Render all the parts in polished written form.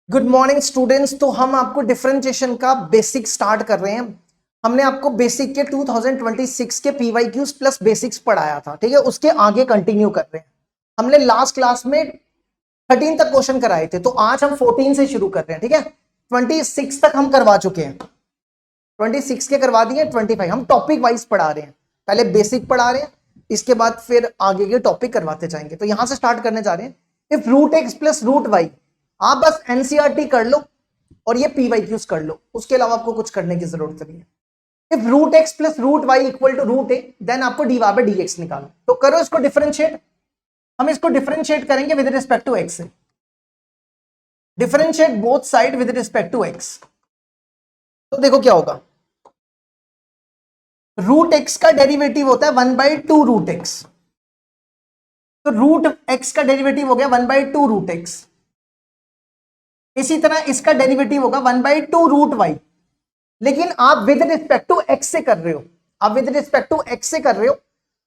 Good morning students. तो हम आपको डिफरेंशिएशन का बेसिक स्टार्ट कर रहे हैं। हमने आपको बेसिक के 2026 के पीवाईक्यूज प्लस बेसिक्स पढ़ाया था, ठीक है। उसके आगे कंटिन्यू कर रहे हैं। हमने लास्ट क्लास में 13 तक क्वेश्चन कराए थे, तो आज हम 14 से शुरू कर रहे हैं, ठीक है। 26 तक हम करवा चुके हैं, 26 के करवा दिए, 25 हम टॉपिक वाइज पढ़ा रहे हैं। पहले बेसिक पढ़ा रहे हैं, इसके बाद फिर आगे के टॉपिक करवाते जाएंगे। तो यहां से स्टार्ट करने जा रहे हैं। If root x plus root y, आप बस एनसीईआरटी कर लो और ये पीवाईक्यूज कर लो, उसके अलावा आपको कुछ करने की जरूरत नहीं है। If root x plus root y equal to root a, then आपको d y by d x निकालो। तो करो इसको डिफरेंशिएट। हम इसको डिफरेंशिएट करेंगे विद रिस्पेक्ट टू एक्स से। Differentiate both side with respect to x. तो देखो क्या होगा, रूट एक्स का डेरिवेटिव होता है 1/2 रूट एक्स। तो रूट एक्स का डेरिवेटिव हो गया 1/2 रूट एक्स। इसी तरह इसका डेरिवेटिव होगा 1/2 रूट वाई। लेकिन आप विद रिस्पेक्ट टू एक्स से कर रहे हो, आप विद रिस्पेक्ट टू एक्स से कर रहे हो,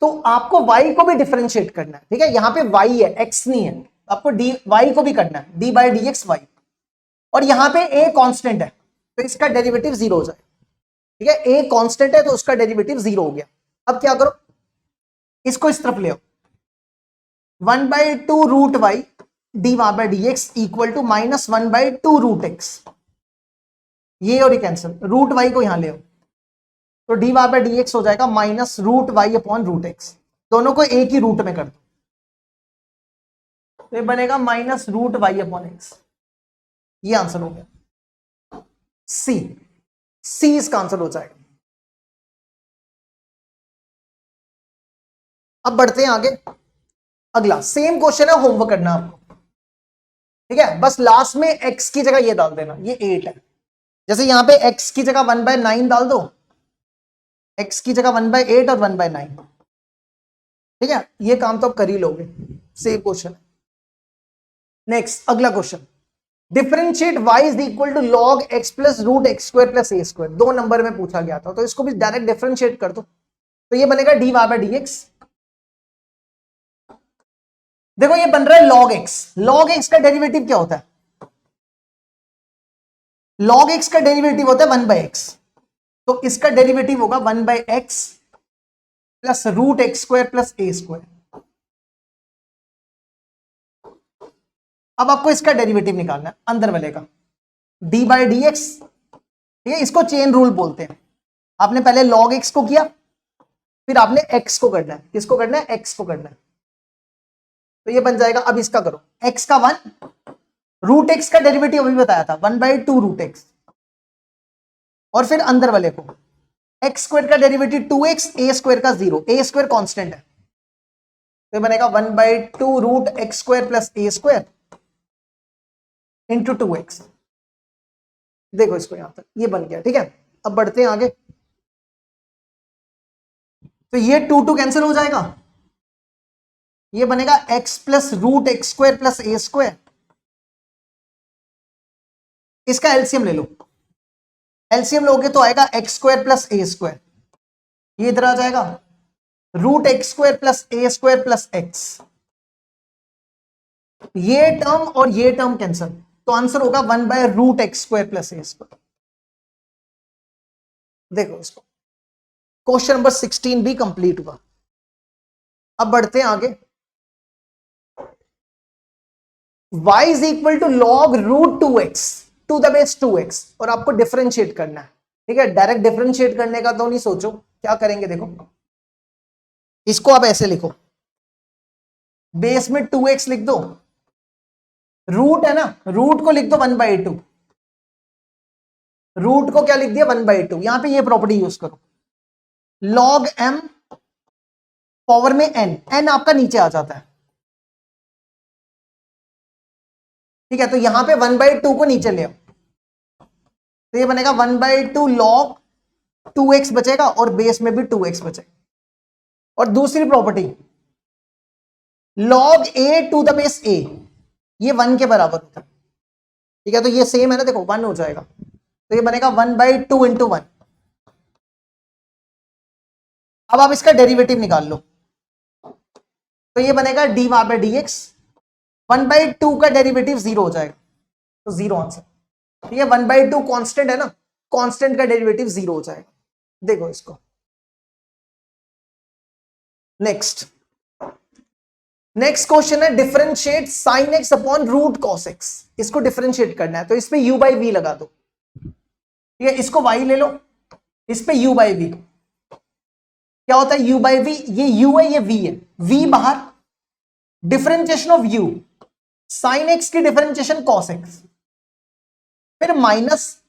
तो आपको वाई को भी डिफरेंशिएट करना है, ठीक है। यहां पे वाई है, एक्स नहीं है, आपको डी वाई को भी करना है, d by d x y. और यहां पे ए कांस्टेंट है, तो इसका डेरिवेटिव जीरो हो जाए, ठीक है। ए कांस्टेंट है तो उसका डेरिवेटिव जीरो हो गया। अब क्या करो, इसको इस तरफ ले आओ। 1/2 root y d y by d x equal to -1/2 root x. ये और ये कैंसिल, रूट वाई को यहां ले आओ, तो d y by d x हो जाएगा minus root y upon root x. दोनों को एक ही रूट में कर दो, तो ये बनेगा minus root y upon x. ये आंसर हो गया सी। सी इसका आंसर हो जाएगा। अब बढ़ते हैं आगे। अगला सेम क्वेश्चन है, होमवर्क करना आपको, ठीक है। बस लास्ट में एक्स की जगह ये डाल देना, ये 8 है। जैसे यहां पे एक्स की जगह 1/9 डाल दो, एक्स की जगह 1/8 और 1/9, ठीक है। ये काम तो आप कर ही लोगे, सेम क्वेश्चन है। नेक्स्ट अगला question, differentiate y is equal to log x plus root x square plus a square. 2 number में पूछा गया था, तो इसको भी डायरेक्ट डिफरेंशिएट कर दो, तो ये बनेगा d y by d x. देखो ये बन रहा है log x। log x का डेरिवेटिव क्या होता है? log x का डेरिवेटिव होता है 1/x, तो इसका डेरिवेटिव होगा 1/x plus root x square plus a square. अब आपको इसका डेरिवेटिव निकालना है, अंदर वाले का, डी बाई डी एक्स, ठीक है। इसको चेन रूल बोलते हैं। आपने पहले log x को किया, फिर आपने x को करना है। किसको करना है? x को करना है। तो ये बन जाएगा, अब इसका करो, x का 1, रूट एक्स का डेरिवेटिव अभी बताया था 1/2 रूट एक्स, और फिर अंदर वाले को एक्स स्क्वायर का डेरिवेटिव 2x, ए स्क्वायर का 0, ए स्क्वायर कांस्टेंट है, तो ये बनेगा 1/2 root x square plus a square into 2x। देखो इसको यहां तक, ये बन गया, ठीक है। अब बढ़ते हैं आगे। तो ये 2 कैंसिल हो जाएगा, ये बनेगा x plus root x square plus a square. इसका एलसीएम ले लो, एलसीएम लोगे तो आएगा x square plus a square, ये इधर आ जाएगा root x square plus a square plus x. ये टर्म और ये टर्म कैंसिल, तो आंसर होगा 1/रूट x square plus a square. देखो इसको, क्वेश्चन नंबर 16 भी कंप्लीट हुआ। अब बढ़ते हैं आगे। y is equal to log root 2x to the base 2x, और आपको डिफरेंशिएट करना है, ठीक है। डायरेक्ट डिफरेंशिएट करने का तो नहीं सोचो, क्या करेंगे देखो, इसको आप ऐसे लिखो, बेस में 2x लिख दो, रूट है ना, रूट को लिख दो 1/2, रूट को क्या लिख दिया 1/2। यहां पे ये प्रॉपर्टी यूज करो, log m पावर में n, n आपका नीचे आ जाता है, ठीक है। तो यहां पे 1/2 को नीचे ले आओ, तो ये बनेगा 1/2 log 2x बचेगा, और बेस में भी 2x बचेगा। और दूसरी property log a to the base a, ये 1 के बराबर होता है, ठीक है। तो ये सेम है ना, देखो 1 हो जाएगा, तो ये बनेगा 1/2 इंटू 1। अब आप इसका डेरिवेटिव निकाल लो, तो ये बनेगा d y by d x. 1/2 का डेरिवेटिव 0 हो जाएगा, तो जीरो आंसर। ठीक है, 1/2 कांस्टेंट है ना, कांस्टेंट का डेरिवेटिव जीरो हो जाएगा। देखो इसको, नेक्स्ट क्वेश्चन है differentiate sine x upon root cos x. इसको डिफरेंशिएट करना है, तो इसमें u बाई वी लगा दो। ठीक है, इसको y ले लो, इस पे u बाई वी। क्या होता है u बाई वी? ये u है, ये v है, v बाहर, differentiation of u, sine x की डिफरेंशिएशन कॉस एक्स, फिर माइनस,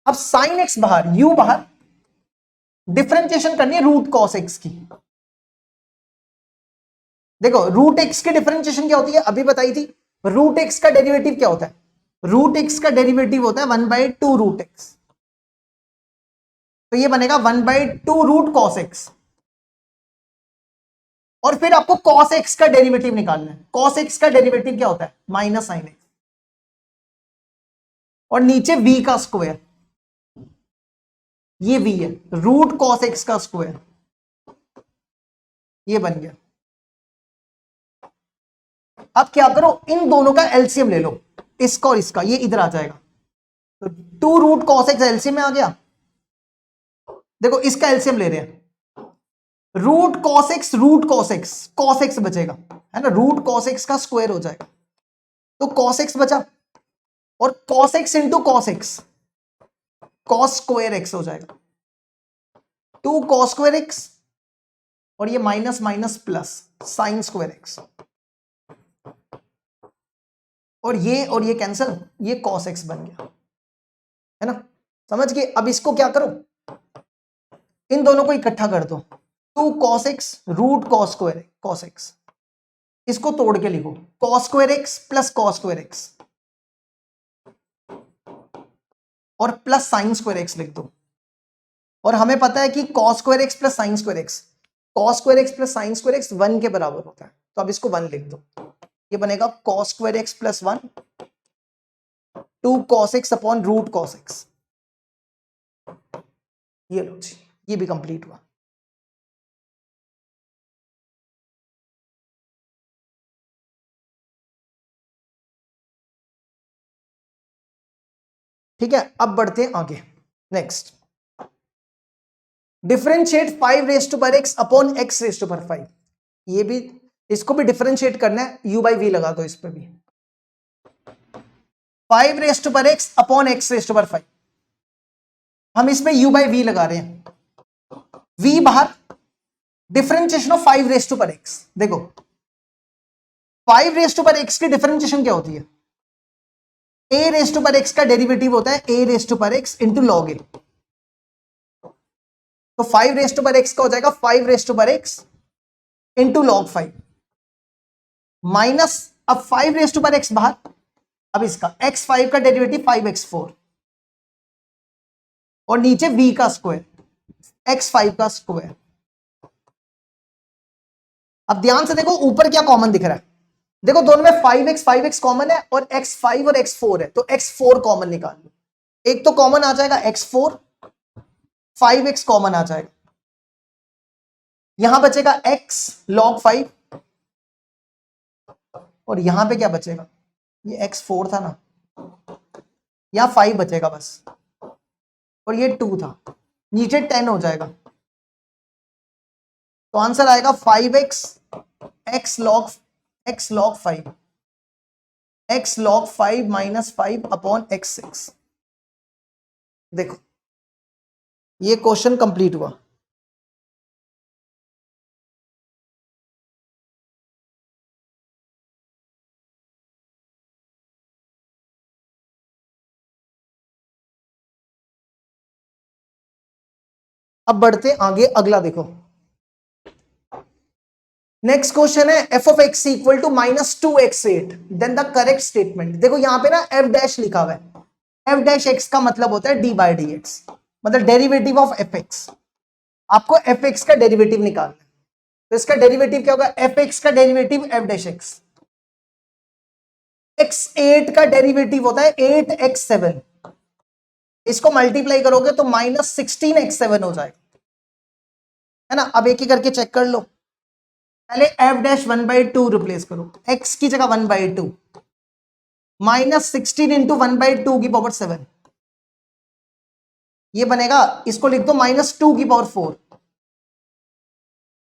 अब साइन एक्स बाहर, u बाहर, डिफरेंशिएशन करनी है रूट कॉस एक्स की। देखो रूट एक्स की डिफरेंशिएशन क्या होती है, अभी बताई थी। रूट एक्स का डेरिवेटिव क्या होता है? रूट एक्स का डेरिवेटिव होता है 1/2 रूट एक्स, तो ये बनेगा 1/2 रूट कॉस एक्स। और फिर आपको कॉस एक्स का डेरिवेटिव निकालना है। कॉस एक्स का डेरिवेटिव क्या होता है? माइनस साइन एक्स, और नीचे v का स्क्वायर, ये v है, रूट कॉस एक्स का स्क्वायर, ये बन गया। अब क्या करो, इन दोनों का एलसीएम ले लो, इसका और इसका, ये इधर आ जाएगा, तो 2 रूट कॉस एक्स एलसीएम में आ गया। देखो इसका एलसीएम ले रहे हैं, रूट कॉस एक्स बचेगा, है ना, रूट कॉस एक्स का स्क्वायर हो जाएगा, तो कॉस एक्स बचा, और cos x into cos x, cos square x हो जाएगा, 2 कॉस स्क्वायर एक्स, और ये minus minus plus sine square x, और ये कैंसिल, ये कॉस एक्स बन गया, है ना, समझ गए। अब इसको क्या करो, इन दोनों को इकट्ठा कर दो, 2 cos x root cos square cos x, इसको तोड़ के लिखो, cos square x plus cos square x, और प्लस साइन स्क्वायर एक्स लिख दो। और हमें पता है कि cos square x plus sine square x, cos square x plus sine square x 1 के बराबर होता है, तो अब इसको 1 लिख दो। ये बनेगा cos square x plus 1, 2 cos x upon root cos x. ये लो जी, ये भी कंप्लीट हुआ। ठीक है, अब बढ़ते हैं आगे। Next, differentiate 5 raise to power x upon x raise to power 5। ये भी, इसको भी डिफरेंशिएट करना है, u बाई वी लगा दो इस पे भी। 5 raise to power x upon x raise to power 5, हम इसमें u बाई वी लगा रहे हैं, v बाहर, differentiation of 5 raise to power x. देखो 5 रेज टू पावर एक्स की डिफरेंशिएशन क्या होती है? a raise to power x का डेरिवेटिव होता है a raise to power x into log a. तो 5 रेज टू पावर एक्स का हो जाएगा 5 raise to power x into log 5, minus, अब 5 रेज टू पावर एक्स बाहर, अब इसका x5 का डेरिवेटिव 5x4, और नीचे v का स्क्वायर, x5 का स्क्वायर। अब ध्यान से देखो ऊपर क्या कॉमन दिख रहा है, देखो दोनों में 5x कॉमन है, और x5 और x4 है, तो x4 कॉमन निकाल लो। एक तो कॉमन आ जाएगा x4, 5x कॉमन आ जाएगा, यहां बचेगा x log 5, और यहां पे क्या बचेगा, ये x4 था ना, यहां 5 बचेगा बस, और ये 2 था, नीचे 10 हो जाएगा, तो आंसर आएगा 5x x log 5, x log 5 minus 5 upon x6। देखो ये क्वेश्चन कंप्लीट हुआ। अब बढ़ते आगे, अगला देखो। नेक्स्ट क्वेश्चन है f of x equal to -2x8, then the correct statement. देखो यहां पे ना एफ डैश लिखा हुआ है, एफ डैश एक्स का मतलब होता है डी बाई डी एक्स, मतलब डेरिवेटिव ऑफ एफ एक्स। आपको एफ एक्स का डेरिवेटिव निकालना है, तो इसका डेरिवेटिव क्या होगा, एफ एक्स का derivative F dash x, x8 का डेरिवेटिव होता है 8x7, इसको मल्टीप्लाई करोगे तो -16x7 हो जाएगा, है ना। अब एक ही करके चेक कर लो, पहले f डैश 1/2 रिप्लेस करो, x की जगह 1/2, -16 इंटू 1/2 की पावर 7, ये बनेगा, इसको लिख दो -2 की पावर 4,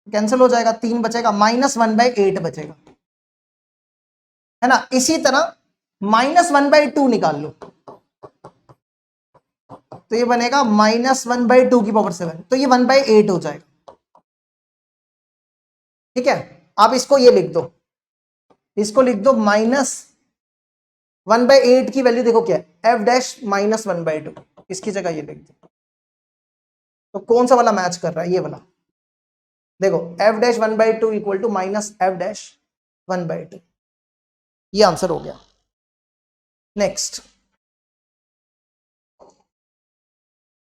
कैंसिल हो जाएगा, 3 बचेगा, -1/8 बचेगा, है ना। इसी तरह -1/2 निकाल लो, तो ये बनेगा -1/2 की पावर 7, तो ये 1/8 हो जाएगा। ठीक है, आप इसको ये लिख दो, इसको लिख दो -1/8 की वैल्यू देखो क्या है, f डैश -1/2, इसकी जगह ये लिख दो। तो कौन सा वाला मैच कर रहा है, ये वाला देखो, f dash 1/2 equal to -f dash 1/2, ये आंसर हो गया। Next,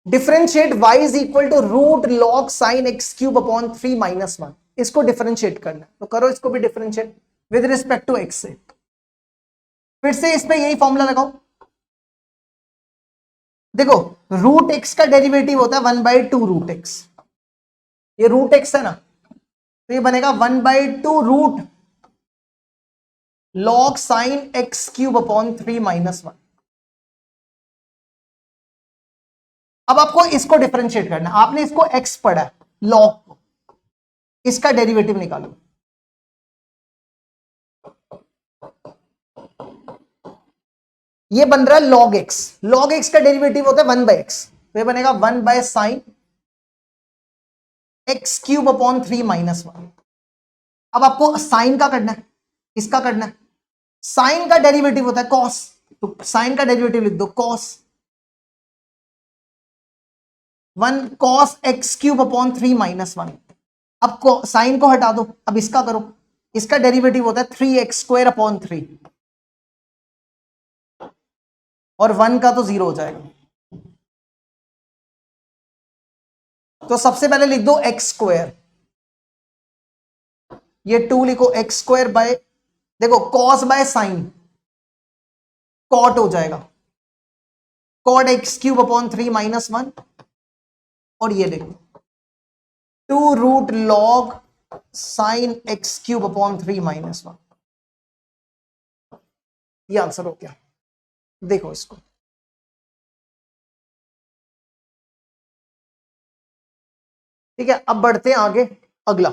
differentiate y is equal to root log sine x³/3 -1, इसको डिफरेंशिएट करना है, तो करो इसको भी differentiate with respect to x से। फिर से इस पे यही फॉर्मूला लगाओ, देखो रूट x का डेरिवेटिव होता है 1/2 रूट x, ये रूट x है ना, तो ये बनेगा 1/2 रूट लॉग साइन x³/3 -1। अब आपको इसको डिफरेंशिएट करना है, आपने इसको x पढ़ा है, लॉग को, इसका डेरिवेटिव निकालो, ये बन रहा है log x, log x का डेरिवेटिव होता है 1/x, तो ये बनेगा 1/sin x³/3 -1। अब आपको साइन का करना है, इसका करना है, साइन का डेरिवेटिव होता है cos, तो साइन का डेरिवेटिव लिख दो cos 1 cos x³/3 -1। अब साइन को हटा दो, अब इसका करो, इसका डेरिवेटिव होता है 3x²/3, और 1 का तो 0 हो जाएगा, तो सबसे पहले लिख दो x², ये 2 लिखो, x² बाय, देखो cos बाय साइन cot हो जाएगा, cot x³/3 -1, और ये लिखो 2 रूट लॉग साइन x³/3 -1, ये आंसर हो गया। देखो इसको, ठीक है, अब बढ़ते हैं आगे, अगला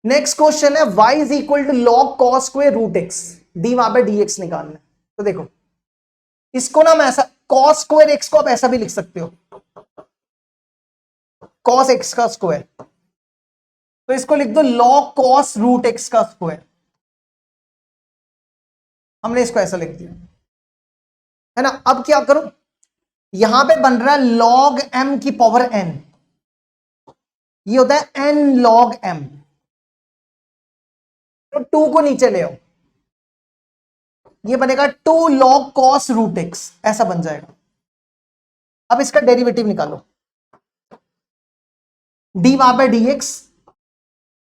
नेक्स्ट क्वेश्चन है y is equal to log cos square root x, d वहां पे dx निकालना है। तो देखो इसको ना मैं ऐसा, कॉस स्क्वायर x को आप ऐसा भी लिख सकते हो, कॉस x का स्क्वायर, तो इसको लिख दो लॉग कॉस रूट x का स्क्वायर, हमने इसको ऐसा लिख दिया, है ना। अब क्या करो, यहां पे बन रहा है लॉग m की पावर n, ये होता है n log m, तो 2 को नीचे ले आओ, ये बनेगा 2 log cos रूट x, ऐसा बन जाएगा। अब इसका डेरिवेटिव निकालो, डी वहां पे dx,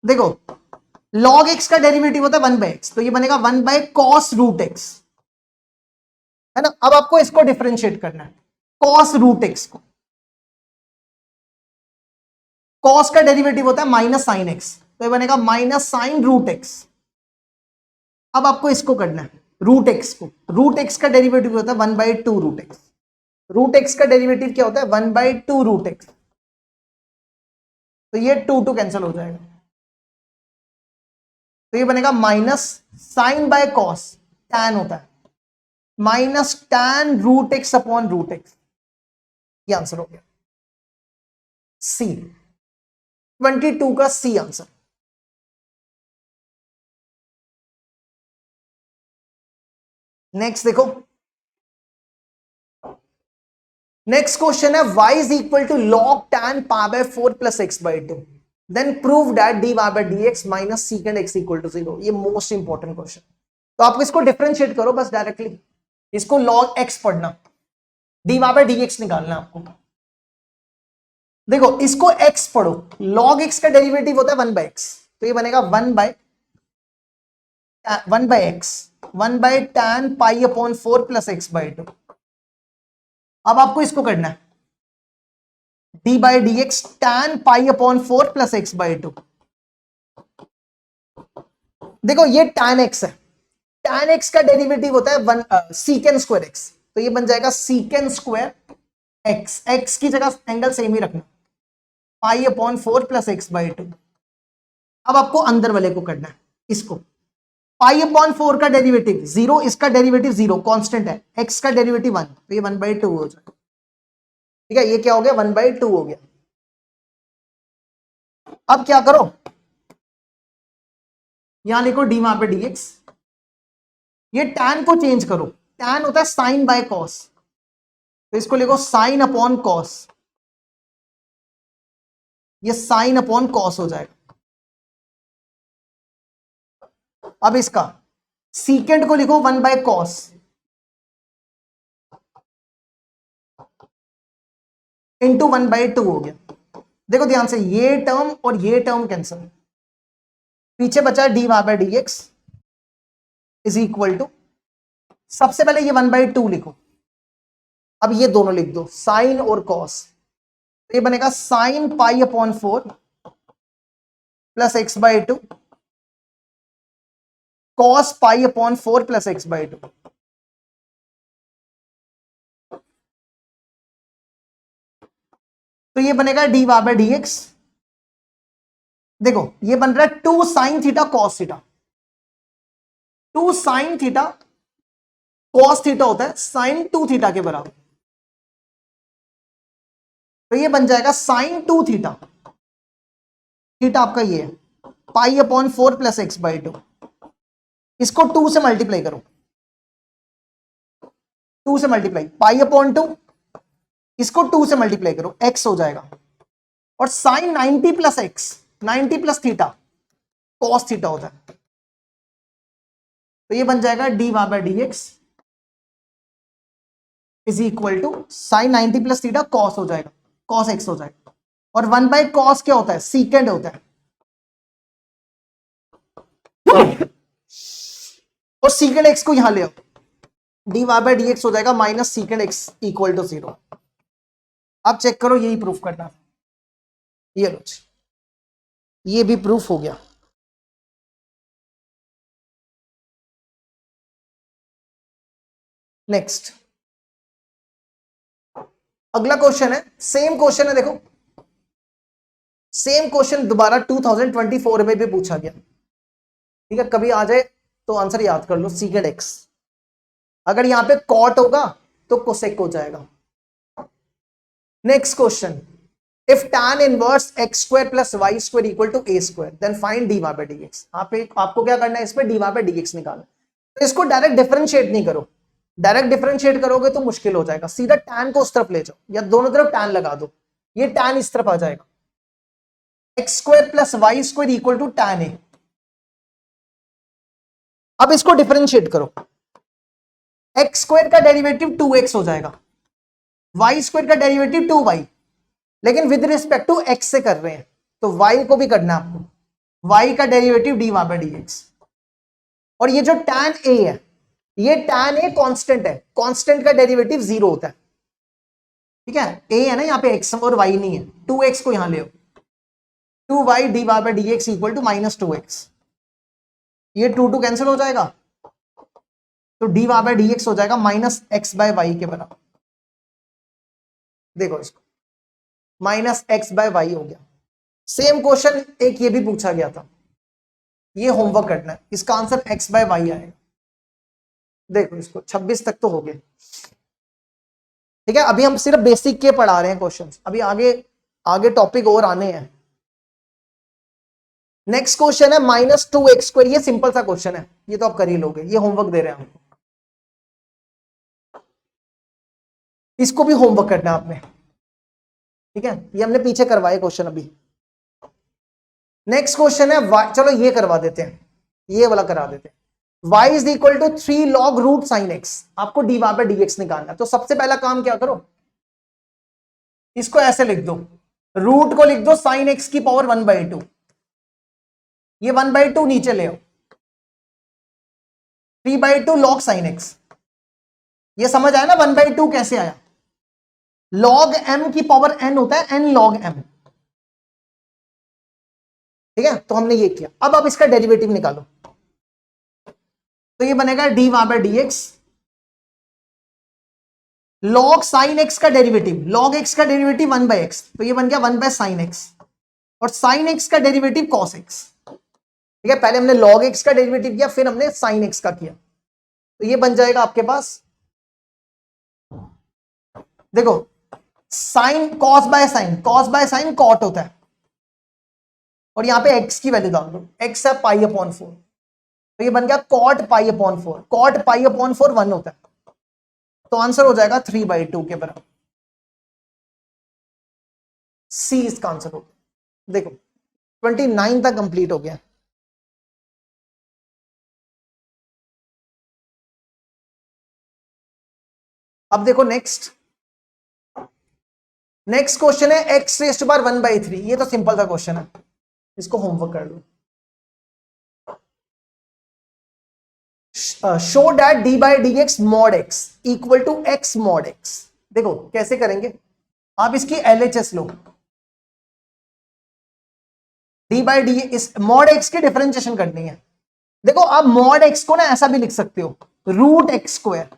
देखो log x का डेरिवेटिव होता है 1/x, तो ये बनेगा 1/cos रूट x, है ना। अब आपको इसको डिफरेंशिएट करना है, cos रूट x को, cos का डेरिवेटिव होता है -sin x, तो ये बनेगा -sin रूट x। अब आपको इसको करना है रूट x को, रूट x का डेरिवेटिव होता है 1/2 रूट x, रूट x का डेरिवेटिव क्या होता है 1/2 रूट x, तो ये 2 कैंसिल हो जाएगा, तो ये बनेगा minus sine by cos, tan होता है, minus tan root x upon root x, ये आंसर हो गया सी, 22 का सी आंसर। नेक्स्ट देखो, नेक्स्ट क्वेश्चन है y is equal to log tan π/4 plus x/2, then prove that dy by dx minus secant x equal to 0, ये most important question. तो आप इसको डिफरेंशिएट करो बस डायरेक्टली, इसको log x पढ़ना, dy by dx निकालना आपको। देखो इसको x पढ़ो, log x का डेरिवेटिव होता है 1/x, तो ये बनेगा 1/x 1/tan π/4 प्लस x/2। अब आपको इसको करना है d by d x tan π/4 plus x/2, देखो ये tan x है, tan x का डेरिवेटिव होता है वन सीकेंड स्क्वायर एक्स, तो ये बन जाएगा सीकेंड स्क्वायर एक्स, एक्स की जगह एंगल सेम ही रखना, पाई अपॉन 4 प्लस एक्स बाई 2। अब आपको अंदर वाले को करना है, इसको पाई अपॉन 4 का डेरिवेटिव 0, इसका डेरिवेटिव 0 कांस्टेंट है, एक्स का डेरिवेटिव 1, तो ये 1/2 हो जाएगा। ठीक है, ये क्या हो गया 1/2 हो गया। अब क्या करो, यहां लिखो डी वहां पे dx, ये tan को चेंज करो, tan होता है साइन बाय कॉस, तो इसको लिखो साइन अपॉन कॉस, ये साइन अपॉन कॉस हो जाएगा। अब इसका सीकेंड को लिखो 1/cos, इंटू 1/2 हो गया। देखो ध्यान से, ये टर्म और ये टर्म कैंसिल, पीछे बचा डी वहां पर dx इज इक्वल टू, सबसे पहले ये 1/2 लिखो, अब ये दोनों लिख दो साइन और कॉस, तो ये बनेगा sine pi upon 4 plus x by 2 cos pi upon 4 plus x by 2। तो ये बनेगा d y by d x, देखो ये बन रहा है 2 sine theta cos theta, 2 sine theta cos theta होता है साइन 2 थीटा के बराबर, तो ये बन जाएगा साइन 2 थीटा, थीटा आपका ये है पाई अपॉन 4 प्लस एक्स बाई 2, इसको 2 से मल्टीप्लाई करो, 2 से मल्टीप्लाई पाई अपॉन 2, इसको 2 से मल्टीप्लाई करो, x हो जाएगा, और sine 90 plus x, 90 plus theta cos theta होता है, तो ये बन जाएगा d y by d x is equal to sine 90 plus theta cos हो जाएगा, कॉस एक्स हो जाएगा, और 1/cos क्या होता है, सीकेंड होता है, और सीकेंड एक्स को यहां ले आओ, d y by d x हो जाएगा minus secant x equal to 0। अब चेक करो, यही प्रूफ करना था, ये लो, ये भी प्रूफ हो गया। नेक्स्ट अगला क्वेश्चन है, सेम क्वेश्चन है, देखो सेम क्वेश्चन दोबारा 2024 में भी पूछा गया। ठीक है, कभी आ जाए तो आंसर याद कर लो, सीकेंड एक्स, अगर यहां पे कॉट होगा तो कोसेक हो जाएगा। Next question, if tan inverse x square plus y square equal to a square then find d y by d x. आपको क्या करना है, इसमें d y by d x निकालना, तो इसको डायरेक्ट डिफरेंशिएट नहीं करो, डायरेक्ट डिफरेंशिएट करोगे तो मुश्किल हो जाएगा, सीधा tan को उस तरफ ले जाओ या दोनों तरफ tan लगा दो, ये tan इस तरफ आ जाएगा, x square plus y square equal to tan a। अब इसको डिफरेंशिएट करो, x स्क्वायर का डेरिवेटिव 2x हो जाएगा, y स्क्वायर का डेरिवेटिव 2y, लेकिन विद रिस्पेक्ट टू x से कर रहे हैं, तो y को भी करना है आपको, y का derivative d y by d x, और ये जो tan a है, ये tan a कांस्टेंट है, कांस्टेंट का डेरिवेटिव 0 होता है। ठीक है, a है ना यहाँ पे, x और y नहीं है, 2x को यहां ले आओ, 2y d y by d x equal to -2x, ये 2 कैंसिल हो जाएगा, तो d y by d x हो जाएगा -x बाय वाई के बराबर। देखो इसको -x बाय वाई हो गया। सेम क्वेश्चन एक ये भी पूछा गया था, ये होमवर्क करना है, इसका आंसर x बाय वाई आएगा। देखो इसको 26 तक तो हो गए। ठीक है, अभी हम सिर्फ बेसिक के पढ़ा रहे हैं क्वेश्चंस, अभी आगे आगे टॉपिक और आने हैं। नेक्स्ट क्वेश्चन है -2x स्क्वायर, ये सिंपल सा क्वेश्चन है, ये तो आप कर ही लोगे, ये होमवर्क दे रहे हैं हमको, इसको भी होमवर्क करना है आपने। ठीक है, ये हमने पीछे करवाए क्वेश्चन अभी। नेक्स्ट क्वेश्चन है चलो ये करवा देते हैं, ये वाला करा देते हैं, y is equal to 3 log root sine x, आपको d y by d x निकालना है, तो सबसे पहला काम क्या करो, इसको ऐसे लिख दो, रूट को लिख दो साइन x की पावर 1/2, ये 1/2 नीचे ले आओ, 3/2 log साइन x, ये समझ आया ना 1/2 कैसे आया, log m की पावर n होता है n log m। ठीक है, तो हमने ये किया, अब आप इसका डेरिवेटिव निकालो, तो ये बनेगा dy by dx। log sin x का डेरिवेटिव, log x का डेरिवेटिव 1 बाय x, तो ये बन गया 1 बाय sin x। और sin x का डेरिवेटिव cos x। ठीक है, पहले हमने log x का डेरिवेटिव किया, फिर हमने sin x का किया, तो ये बन जाएगा आपके पास, देखो sine cos by sine cot होता है, और यहां पे x की वैल्यू डाल दो, x है पाई अपॉन 4, तो ये बन गया cot pi upon 4। Cot pi upon 4 1 होता है, तो आंसर हो जाएगा 3/2 के बराबर। सी इसका आंसर होगा। देखो 29 तक कंप्लीट हो गया। अब देखो नेक्स्ट क्वेश्चन है x रेज़ टू पावर 1/3। ये तो सिंपल सा क्वेश्चन है, इसको होमवर्क कर लो। Show that d by d x mod x equal to x mod x. देखो कैसे करेंगे, आप इसकी एलएचएस लो, डी बाई डी इस मॉड एक्स की डिफरेंशिएशन करनी है। देखो आप मॉड एक्स को ना ऐसा भी लिख सकते हो, root x square,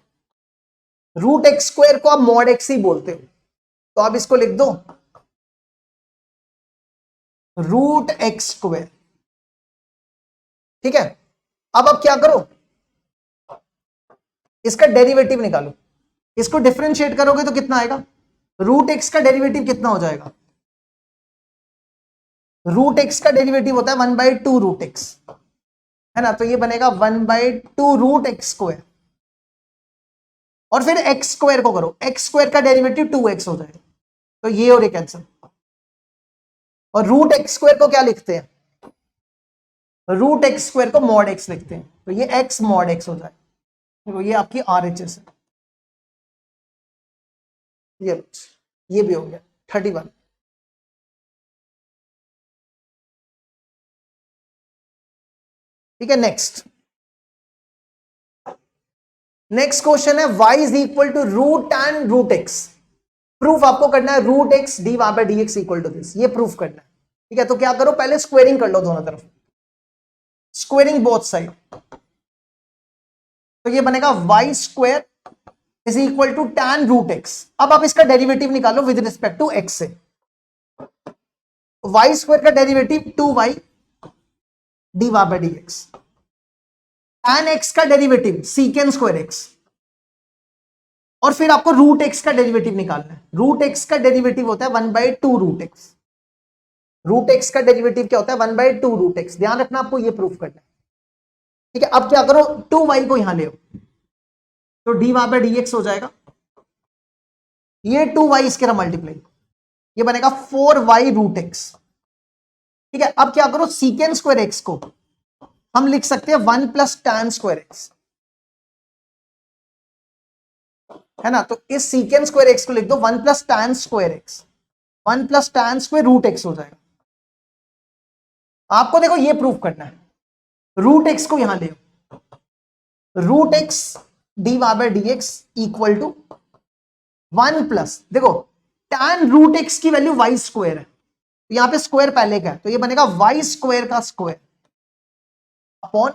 root x square को आप मॉड एक्स ही बोलते हो, तो आप इसको लिख दो रूट एक्स स्क्वायर। ठीक है, अब आप क्या करो, इसका डेरिवेटिव निकालो, इसको डिफरेंशिएट करोगे तो कितना आएगा, रूट एक्स का डेरिवेटिव कितना हो जाएगा, रूट एक्स का डेरिवेटिव होता है 1/2 रूट एक्स, है ना, तो ये बनेगा 1/2 रूट एक्स स्क्वायर। और फिर एक्स स्क्वायर को करो, एक्स स्क्वायर का डेरिवेटिव 2x हो जाएगा, तो ये और ये कैंसिल। और रूट एक्स स्क्वायर को क्या लिखते हैं, रूट एक्स स्क्वायर को मॉड एक्स लिखते हैं, तो ये एक्स मॉड एक्स हो जाएगा। तो ये आपकी आरएचएस है। ये भी हो गया 31। ठीक है, नेक्स्ट क्वेश्चन है y is equal to root tan root x. Proof आपको करना है रूट एक्स डी वहां पर d x equal to this, ये प्रूफ करना है। ठीक है, तो क्या करो, पहले स्क्वेयरिंग कर लो दोनों तरफ, स्क्वेयरिंग बोथ साइड, तो ये बनेगा y square is equal to tan root x. अब आप इसका डेरिवेटिव निकालो विद रिस्पेक्ट टू x से, y स्क्वायर का डेरिवेटिव 2y डी वहां पर डी एक्स, टैन एक्स का डेरिवेटिव सीकेंड स्क्वायर एक्स, और फिर आपको रूट एक्स का डेरिवेटिव निकालना है। रूट एक्स का डेरिवेटिव होता है 1/2 रूट एक्स, रूट एक्स का डेरिवेटिव क्या होता है 1/2 रूट एक्स, ध्यान रखना आपको ये प्रूफ करना है। ठीक है, अब क्या करो, 2y को यहां ले आओ, तो डी वहां पर डी एक्स हो जाएगा, ये 2y इसके साथ मल्टीप्लाई, ये बनेगा 4y रूट एक्स। ठीक है, अब क्या करो, सीकेंड स्क्वायर एक्स को हम लिख सकते हैं 1 प्लस टैन स्क्वायर एक्स, है ना, तो इस सीकेंड स्क्वायर एक्स को लिख दो 1 plus tan square x, 1 plus tan square root x हो जाएगा। आपको देखो ये प्रूफ करना है, रूट एक्स को यहां ले, रूट एक्स डी वहां पर d x equal to 1 plus, देखो टैन रूट एक्स की वैल्यू वाई स्क्वायर है, तो यहां पे स्क्वायर पहले का है, तो ये बनेगा वाई स्क्वायर का स्क्वायर अपॉन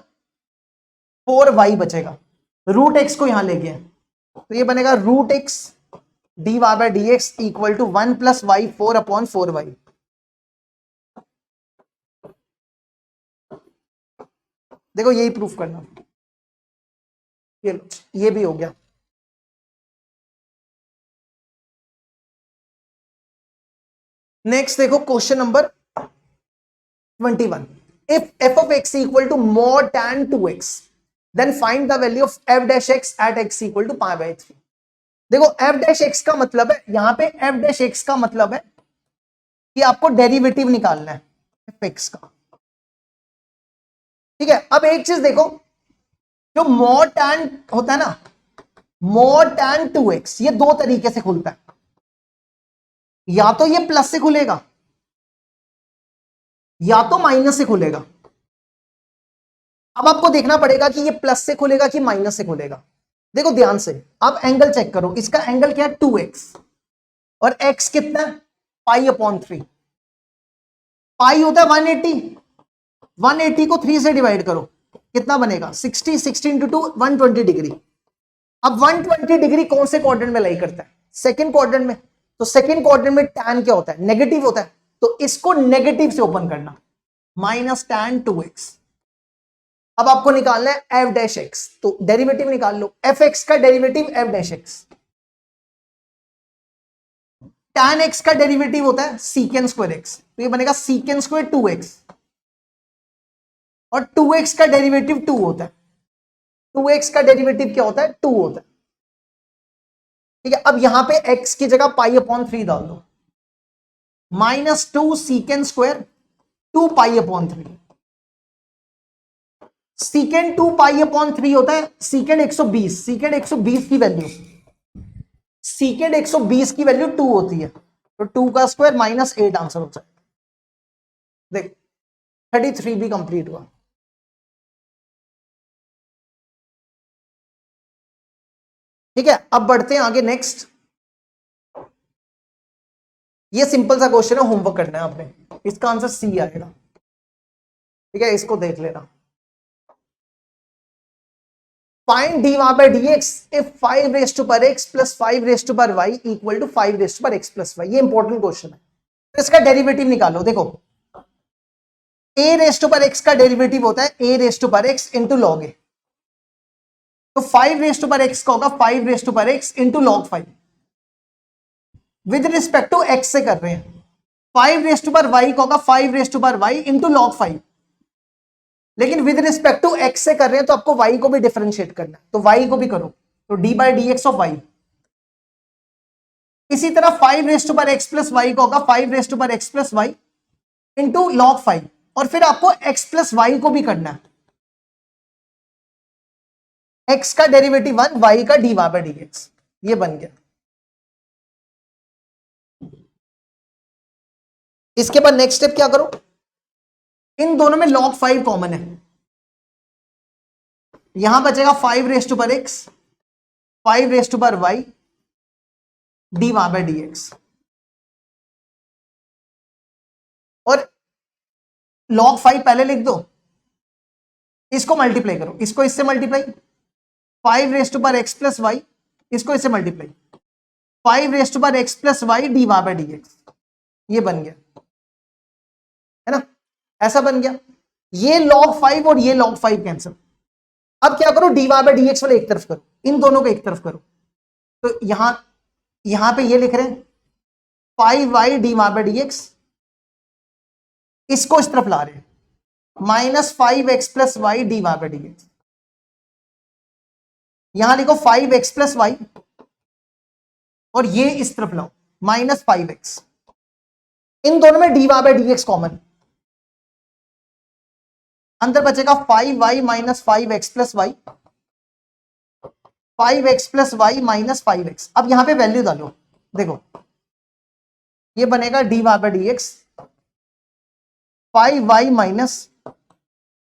4y बचेगा, रूट एक्स को यहां ले गया, तो ये बनेगा root x d y by d x equal to 1 plus y 4/4y। देखो यही प्रूफ करना, ये भी हो गया। नेक्स्ट देखो question number 21, if f of x equal to mod tan 2x then find the value of f dash x at x equal to pi/3। देखो f dash x का मतलब है, यहां पे f dash x का मतलब है कि आपको डेरिवेटिव निकालना है f x का। ठीक है, अब एक चीज देखो, जो mod tan होता है ना, mod tan 2x, ये दो तरीके से खुलता है, या तो ये प्लस से खुलेगा या तो माइनस से खुलेगा। अब आपको देखना पड़ेगा कि ये प्लस से खुलेगा कि माइनस से खुलेगा। देखो ध्यान से, आप एंगल चेक करो, इसका एंगल क्या है 2x, और x कितना है पाई/3, पाई होता है 180, 180 को 3 से डिवाइड करो, कितना बनेगा 60, 60 इंटू 2 120 डिग्री। अब 120 डिग्री कौन से क्वाड्रेंट में लाई करता है? सेकंड क्वाड्रेंट में। तो सेकंड क्वाड्रेंट में tan क्या होता है? नेगेटिव होता है। तो इसको नेगेटिव से ओपन करना, माइनस tan 2x। अब आपको निकालना है f डैश x, तो डेरिवेटिव निकाल लो। fx का derivative f dash x, tan x का डेरिवेटिव होता है सीकेंड स्क्वायर x, तो ये बनेगा सीकेंड स्क्वायर 2x, और 2x का डेरिवेटिव 2 होता है। 2x का डेरिवेटिव क्या होता है? 2 होता है। ठीक है, अब यहां पे x की जगह पाई अपॉन 3 डाल दो, minus 2 secant square 2 pi upon 3। सीकेंड 2 pi upon 3 होता है सीकेंड 120। सीकेंड 120 की वैल्यू, सीकेंड 120 की वैल्यू 2 होती है, तो 2 का स्क्वायर माइनस 8 आंसर हो जाएगा। देख 33 भी कंप्लीट हुआ। ठीक है, अब बढ़ते हैं आगे। नेक्स्ट, ये सिंपल सा क्वेश्चन है, होमवर्क करना है आपने, इसका आंसर सी आएगा। ठीक है, इसको देख लेना। Find dy by dx if 5 raised to power x plus 5 raised to power y equal to 5 raised to power x plus y। ये इंपॉर्टेंट क्वेश्चन है। तो इसका डेरिवेटिव निकालो। देखो a raised to power x का डेरिवेटिव होता है a raised to power x into log a, तो 5 raised to power x का होगा 5 raised to power x into log 5। With respect to x से कर रहे हैं। 5 raised to power y का होगा 5 raised to power y into log 5, लेकिन विद रिस्पेक्ट टू x से कर रहे हैं तो आपको y को भी डिफरेंशिएट करना है, तो y को भी करो, तो d by dx of y। इसी तरह 5 raised to power x plus y का होगा 5 raised to power x plus y into log 5, और फिर आपको x plus y को भी करना है। x का डेरिवेटिव 1, y का dy by dx, ये बन गया। इसके बाद नेक्स्ट स्टेप क्या करो, इन दोनों में log 5 कॉमन है, यहां बचेगा 5 raised to power x 5 raised to power y dy by dx, और log 5 पहले लिख दो, इसको मल्टीप्लाई करो, इसको इससे multiply 5 raised to power x plus y, इसको इससे multiply 5 raised to power x plus y dy by dx, ये बन गया है ना, ऐसा बन गया। ये log 5 और ये log 5 कैंसिल। अब क्या करो, dy by dx वाले एक तरफ करो, इन दोनों को एक तरफ करो, तो यहां पे ये लिख रहे हैं 5y dy by dx, इसको इस तरफ ला रहे हैं minus 5x plus y d y by dx। यहां लिखो 5x प्लस वाई, और ये इस तरफ लाओ माइनस 5x, इन दोनों में dy बाई dx कॉमन, अंदर बचेगा 5y minus 5x plus y, 5x plus y minus 5x। अब यहां पे वैल्यू डालो, देखो ये बनेगा dy by dx 5y minus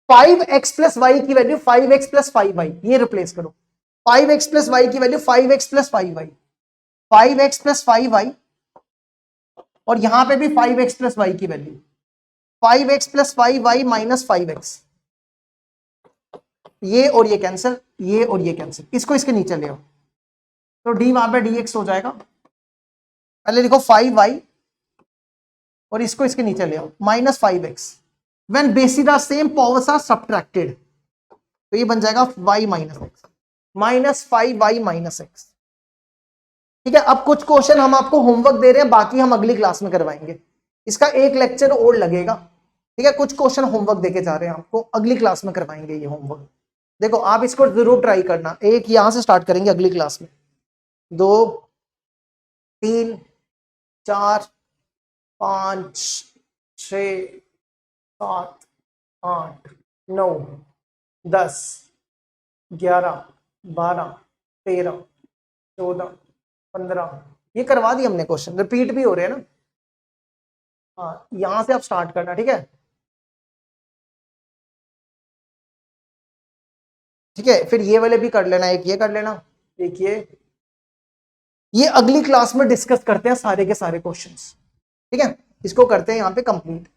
5x plus y की वैल्यू 5x प्लस 5y, ये रिप्लेस करो, 5x प्लस वाई की value 5x plus 5y, 5x plus 5y, और यहां पे भी 5x प्लस वाई की value 5x plus 5y minus 5x, ये और ये कैंसिल, ये और ये कैंसिल, इसको इसके नीचे ले आओ, तो डी वहां पे dx हो जाएगा। पहले लिखो 5y और इसको इसके नीचे ले आओ minus 5x, when bases are same powers are subtracted, तो ये बन जाएगा y minus x, minus 5y minus x। ठीक है, अब कुछ क्वेश्चन हम आपको होमवर्क दे रहे हैं, बाकी हम अगली क्लास में करवाएंगे, इसका एक लेक्चर और लगेगा। ठीक है, कुछ क्वेश्चन होमवर्क देके जा रहे हैं आपको, अगली क्लास में करवाएंगे ये होमवर्क। देखो आप इसको जरूर ट्राई करना, एक यहां से स्टार्ट करेंगे अगली क्लास में, 2 3 4 5 6 7 8 9 10 11 12 13 14 15, ये करवा दी हमने, क्वेश्चन रिपीट भी हो रहे हैं ना। हाँ, यहां से आप स्टार्ट करना। ठीक है, ठीक है, फिर ये वाले भी कर लेना, एक ये कर लेना, एक ये अगली क्लास में डिस्कस करते हैं सारे के सारे क्वेश्चंस। ठीक है, इसको करते हैं यहाँ पे कंप्लीट।